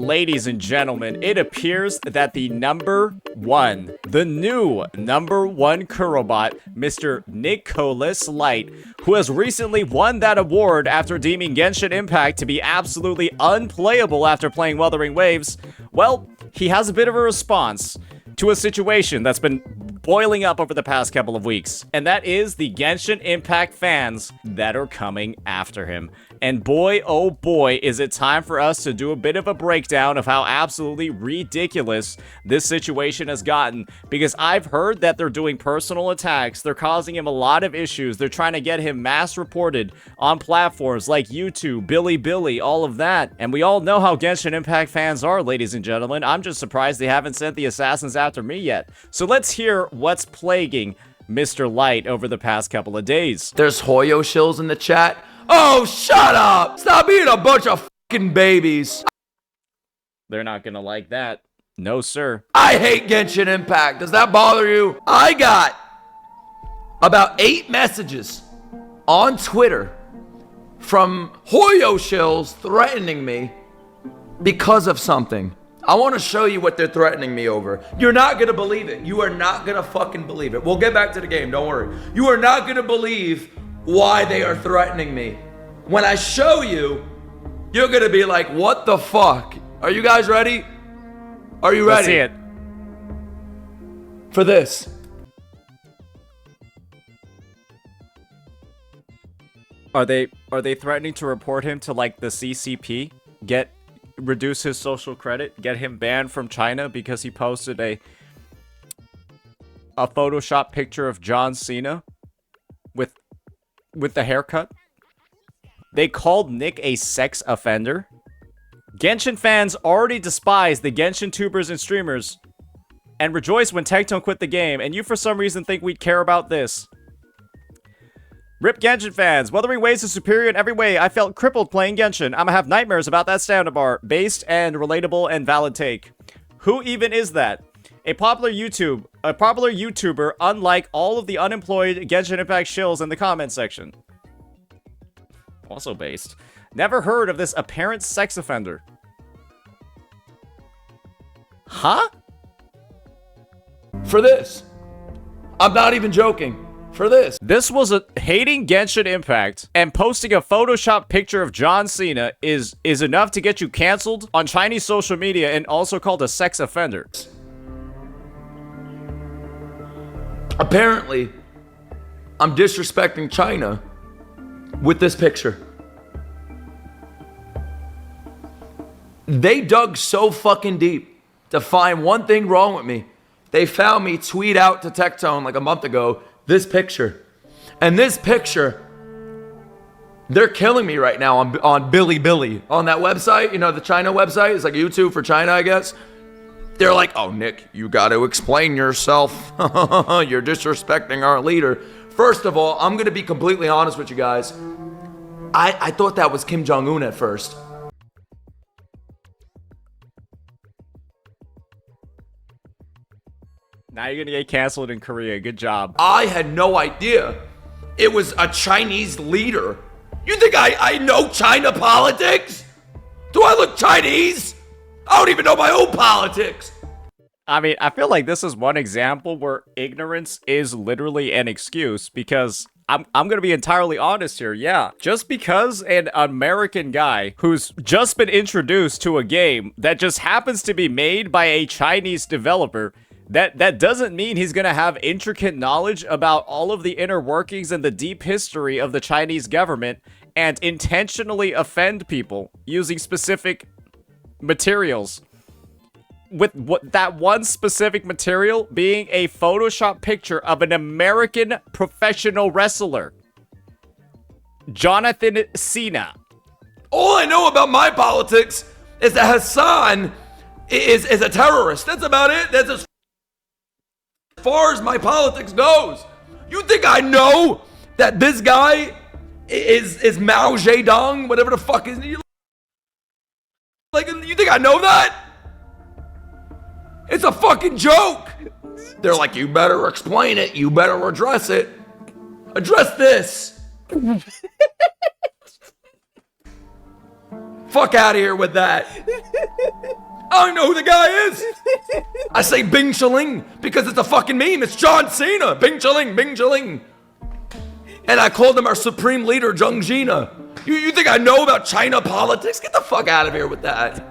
ladies and gentlemen, it appears that the new number one Kurobot, Mr. Nicholas Light, who has recently won that award after deeming Genshin Impact to be absolutely unplayable after playing Wuthering Waves, well, he has a bit of a response to a situation that's been boiling up over the past couple of weeks, and that is the Genshin Impact fans that are coming after him. And boy, oh boy, is it time for us to do a bit of a breakdown of how absolutely ridiculous this situation has gotten, because I've heard that they're doing personal attacks, they're causing him a lot of issues, they're trying to get him mass reported on platforms like YouTube, Bilibili, all of that, and we all know how Genshin Impact fans are, ladies and gentlemen. I'm just surprised they haven't sent the assassins after me yet. So let's hear what's plaguing Mr. Light over the past couple of days. There's Hoyo shills in the chat. Oh, shut up! Stop being a bunch of fucking babies. They're not gonna like that. No, sir. I hate Genshin Impact. Does that bother you? I got about 8 messages on Twitter from Hoyo shills threatening me because of something. I want to show you what they're threatening me over. You're not going to believe it. You are not going to fucking believe it. We'll get back to the game. Don't worry. You are not going to believe why they are threatening me. When I show you, you're going to be like, what the fuck? Are you guys ready? Are you ready? Let's see it. For this. Are they threatening to report him to like the CCP? Reduce his social credit, get him banned from China because he posted a Photoshop picture of John Cena with the haircut? They called Nick a sex offender. Genshin fans already despise the Genshin tubers and streamers and rejoice when Tectone quit the game, and you for some reason think we'd care about this. Rip Genshin fans, Wuthering Waves is superior in every way. I felt crippled playing Genshin. I'ma have nightmares about that standard bar. Based and relatable and valid take. Who even is that? A popular YouTuber, unlike all of the unemployed Genshin Impact shills in the comment section. Also based. Never heard of this apparent sex offender. Huh? For this. I'm not even joking. For this. This was hating Genshin Impact and posting a Photoshop picture of John Cena is enough to get you canceled on Chinese social media and also called a sex offender. Apparently, I'm disrespecting China with this picture. They dug so fucking deep to find one thing wrong with me. They found me tweet out to Tectone like a month ago this picture. And this picture, they're killing me right now on Bilibili. On that website, you know, the China website. It's like YouTube for China, I guess. They're like, oh, Nick, you got to explain yourself. You're disrespecting our leader. First of all, I'm going to be completely honest with you guys. I thought that was Kim Jong-un at first. Now you're gonna get canceled in Korea. Good job. I had no idea it was a Chinese leader. You think I know China politics? Do I look Chinese? I don't even know my own politics. I mean, I feel like this is one example where ignorance is literally an excuse, because I'm gonna be entirely honest here. Yeah, just because an American guy who's just been introduced to a game that just happens to be made by a Chinese developer, that doesn't mean he's gonna have intricate knowledge about all of the inner workings and the deep history of the Chinese government and intentionally offend people using specific materials. With that one specific material being a Photoshop picture of an American professional wrestler, John Cena. All I know about my politics is that Hassan is a terrorist. That's about it. That's as far as my politics goes. You think I know that this guy is Mao Zedong, whatever the fuck is he? Like, you think I know that? It's a fucking joke. They're like, you better explain it. You better address it. Address this. Fuck out of here with that. I don't know who the guy is. I say Bing Chaling because it's a fucking meme. It's John Cena. Bing Chaling, Bing Chaling. And I called him our supreme leader, John Cena. You think I know about China politics? Get the fuck out of here with that.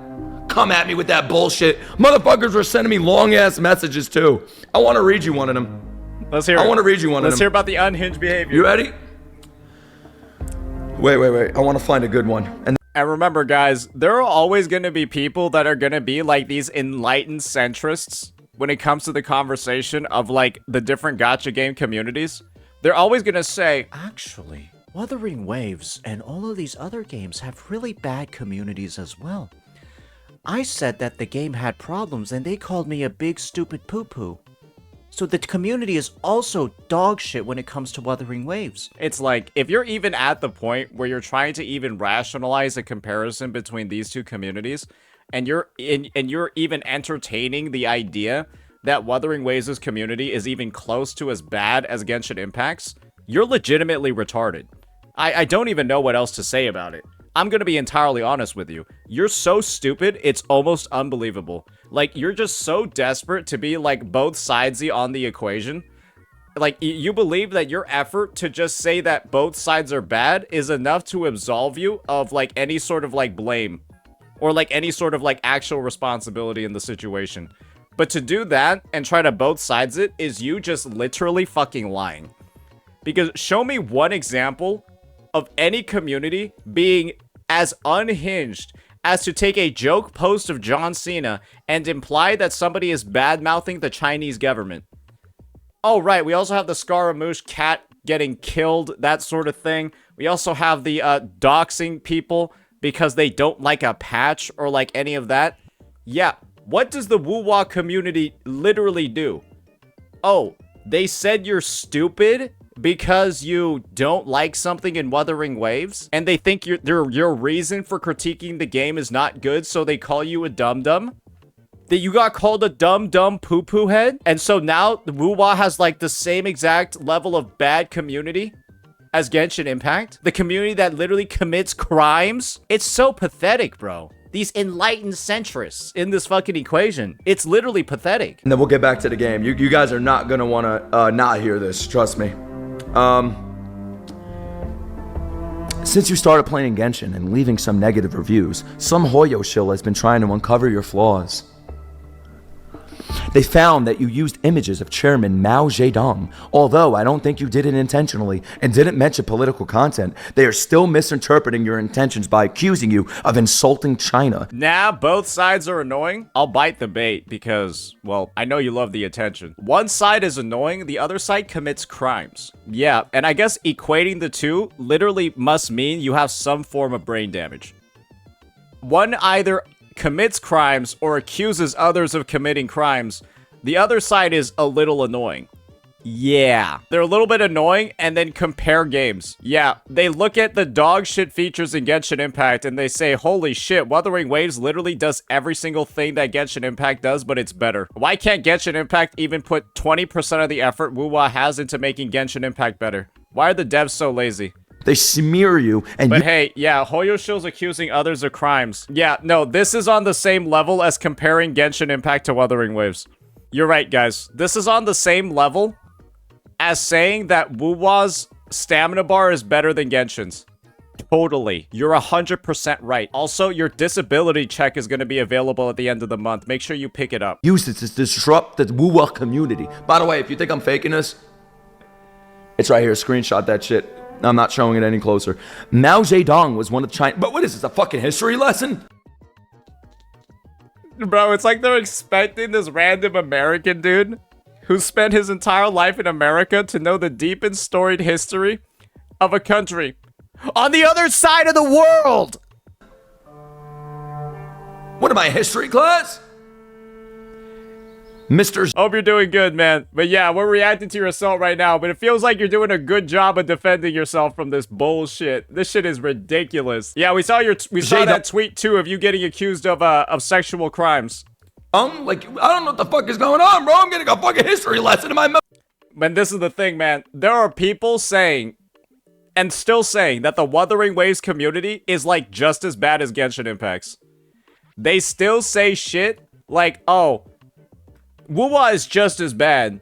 Come at me with that bullshit. Motherfuckers were sending me long-ass messages, too. I want to read you one of them. Let's hear it. I want to read you one of them. Let's hear about the unhinged behavior. You ready? Wait. I want to find a good one. And remember, guys, there are always going to be people that are going to be like these enlightened centrists when it comes to the conversation of like the different gacha game communities. They're always going to say, actually, Wuthering Waves and all of these other games have really bad communities as well. I said that the game had problems and they called me a big stupid poo-poo. So the community is also dog shit when it comes to Wuthering Waves. It's like, if you're even at the point where you're trying to even rationalize a comparison between these two communities, and you're even entertaining the idea that Wuthering Waves' community is even close to as bad as Genshin Impact's, you're legitimately retarded. I don't even know what else to say about it. I'm gonna be entirely honest with you. You're so stupid, it's almost unbelievable. Like, you're just so desperate to be, like, both sidesy on the equation. Like, you believe that your effort to just say that both sides are bad is enough to absolve you of, like, any sort of, like, blame. Or, like, any sort of, like, actual responsibility in the situation. But to do that and try to both sides it is you just literally fucking lying. Because show me one example of any community being as unhinged as to take a joke post of John Cena and imply that somebody is bad-mouthing the Chinese government. Oh, right, we also have the Scaramouche cat getting killed, that sort of thing. We also have the doxing people because they don't like a patch or like any of that. Yeah, what does the Wuwa community literally do? Oh, they said you're stupid because you don't like something in Wuthering Waves, and they think your reason for critiquing the game is not good, so they call you a dum-dum? That you got called a dumb poo-poo head? And so now the Wuwa has like the same exact level of bad community as Genshin Impact? The community that literally commits crimes? It's so pathetic, bro. These enlightened centrists in this fucking equation. It's literally pathetic. And then we'll get back to the game. You guys are not gonna wanna not hear this, trust me. Since you started playing Genshin and leaving some negative reviews, some Hoyo shill has been trying to uncover your flaws. They found that you used images of Chairman Mao Zedong. Although I don't think you did it intentionally and didn't mention political content, they are still misinterpreting your intentions by accusing you of insulting China. Nah, both sides are annoying. I'll bite the bait because, well, I know you love the attention. One side is annoying, the other side commits crimes. Yeah, and I guess equating the two literally must mean you have some form of brain damage. One either commits crimes or accuses others of committing crimes. The other side is a little annoying. Yeah. They're a little bit annoying and then compare games. Yeah, they look at the dog shit features in Genshin Impact and they say, holy shit, Wuthering Waves literally does every single thing that Genshin Impact does, but it's better. Why can't Genshin Impact even put 20% of the effort Wuwa has into making Genshin Impact better? Why are the devs so lazy? They smear you and But hey, yeah, Hoyo shill's accusing others of crimes. Yeah, no, this is on the same level as comparing Genshin Impact to Wuthering Waves. You're right, guys. This is on the same level as saying that Wuwa's stamina bar is better than Genshin's. Totally. You're 100% right. Also, your disability check is going to be available at the end of the month. Make sure you pick it up. Use it to disrupt the Wuwa community. By the way, if you think I'm faking this, it's right here. Screenshot that shit. I'm not showing it any closer. Mao Zedong was one of China. But what is this, a fucking history lesson? Bro, it's like they're expecting this random American dude who spent his entire life in America to know the deep and storied history of a country on the other side of the world. What am I, history class? Mr. Hope you're doing good, man. But yeah, we're reacting to your assault right now, but it feels like you're doing a good job of defending yourself from this bullshit. This shit is ridiculous. Yeah, we saw that tweet too of you getting accused of sexual crimes. Like, I don't know what the fuck is going on, bro. I'm getting a fucking history lesson in my mouth. Man, this is the thing, man. There are people saying, and still saying, that the Wuthering Waves community is like just as bad as Genshin Impact's. they still say shit like, oh, Wuwa is just as bad.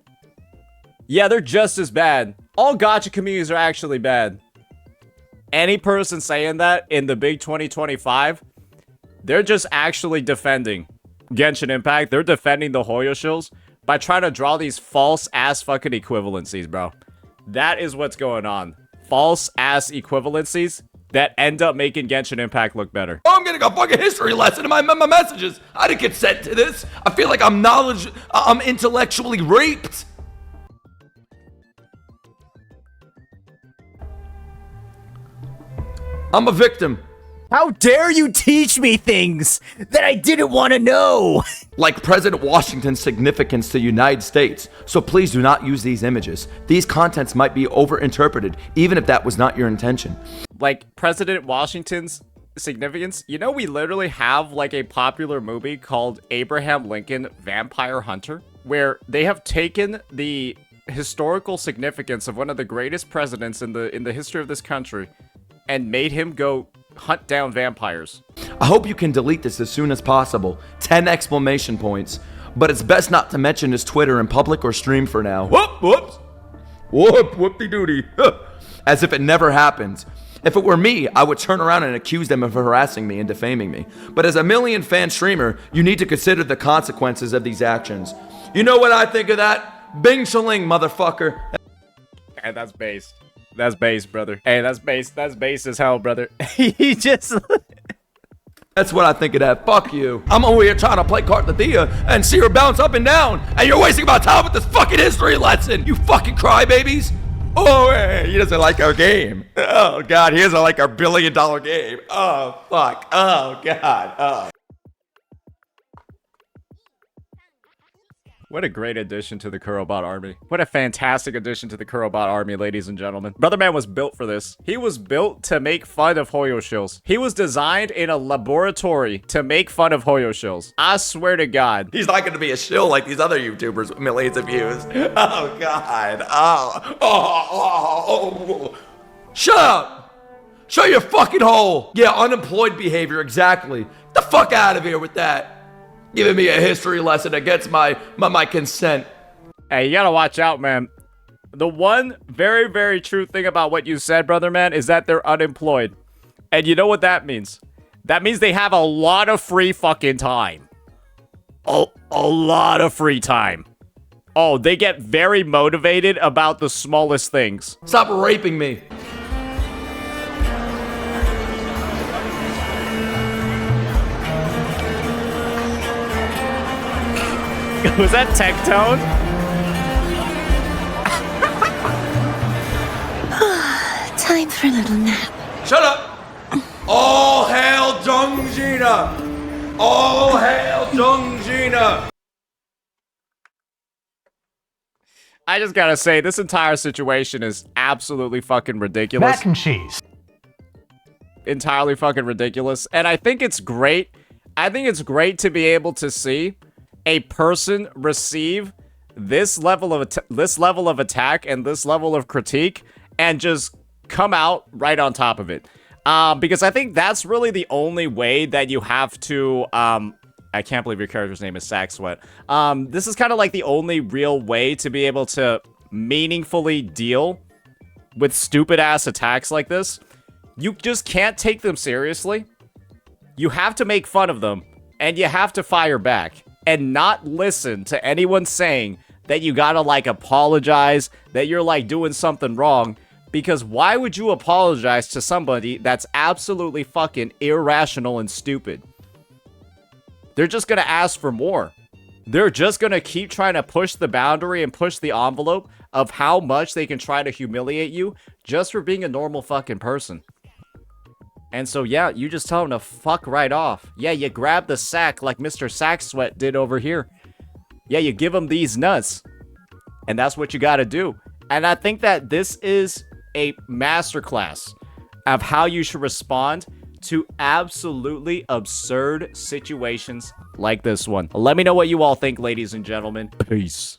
Yeah, they're just as bad. All gacha communities are actually bad. Any person saying that in the big 2025, they're just actually defending Genshin Impact. They're defending the Hoyoshills by trying to draw these false-ass fucking equivalencies, bro. That is what's going on. False-ass equivalencies that end up making Genshin Impact look better. I'm getting a fucking history lesson in my messages. I didn't get sent to this. I feel like I'm intellectually raped. I'm a victim. How dare you teach me things that I didn't want to know? Like President Washington's significance to the United States. So please do not use these images. These contents might be overinterpreted, even if that was not your intention. Like President Washington's significance? You know, we literally have like a popular movie called Abraham Lincoln Vampire Hunter, where they have taken the historical significance of one of the greatest presidents in the history of this country and made him go hunt down vampires. I hope you can delete this as soon as possible. 10 exclamation points. But it's best not to mention his Twitter in public or stream for now. Whoops. Whoop-de-doody. As if it never happened. If it were me, I would turn around and accuse them of harassing me and defaming me. But as a million fan streamer, you need to consider the consequences of these actions. You know what I think of that? Bing shaling, motherfucker. And that's based. That's base, brother. Hey, that's base. That's base as hell, brother. He just... That's what I think of that. Fuck you. I'm over here trying to play Cartathea and see her bounce up and down, and you're wasting my time with this fucking history lesson, you fucking crybabies. Oh, hey, he doesn't like our game. Oh, God, he doesn't like our $1 billion game. Oh, fuck. Oh, God. Oh. What a great addition to the Kurobot army. What a fantastic addition to the Kurobot army, ladies and gentlemen. Brother Man was built for this. He was built to make fun of Hoyoshills. He was designed in a laboratory to make fun of Hoyoshills. I swear to God. He's not going to be a shill like these other YouTubers with millions of views. Oh, God. Oh. Shut up. Shut your fucking hole. Yeah, unemployed behavior, exactly. Get the fuck out of here with that. Giving me a history lesson against my consent. Hey, you gotta watch out, man. The one very, very true thing about what you said, brother man, is that they're unemployed. And you know what that means? That means they have a lot of free fucking time. A lot of free time. Oh, they get very motivated about the smallest things. Stop raping me. Was that Tectone? Time for a little nap. Shut up! All hail John Cena! All hail John Cena! I just gotta say, this entire situation is absolutely fucking ridiculous. Mac and cheese. Entirely fucking ridiculous. And I think it's great. I think it's great to be able to see a person receive this level of attack and this level of critique and just come out right on top of it. Because I think that's really the only way that you have to, I can't believe your character's name is Sack Sweat. This is kind of like the only real way to be able to meaningfully deal with stupid ass attacks like this. You just can't take them seriously. You have to make fun of them and you have to fire back. And not listen to anyone saying that you gotta, like, apologize, that you're, like, doing something wrong. Because why would you apologize to somebody that's absolutely fucking irrational and stupid? They're just gonna ask for more. They're just gonna keep trying to push the boundary and push the envelope of how much they can try to humiliate you just for being a normal fucking person. And so, yeah, you just tell him to fuck right off. Yeah, you grab the sack like Mr. Sack Sweat did over here. Yeah, you give him these nuts. And that's what you gotta do. And I think that this is a masterclass of how you should respond to absolutely absurd situations like this one. Let me know what you all think, ladies and gentlemen. Peace.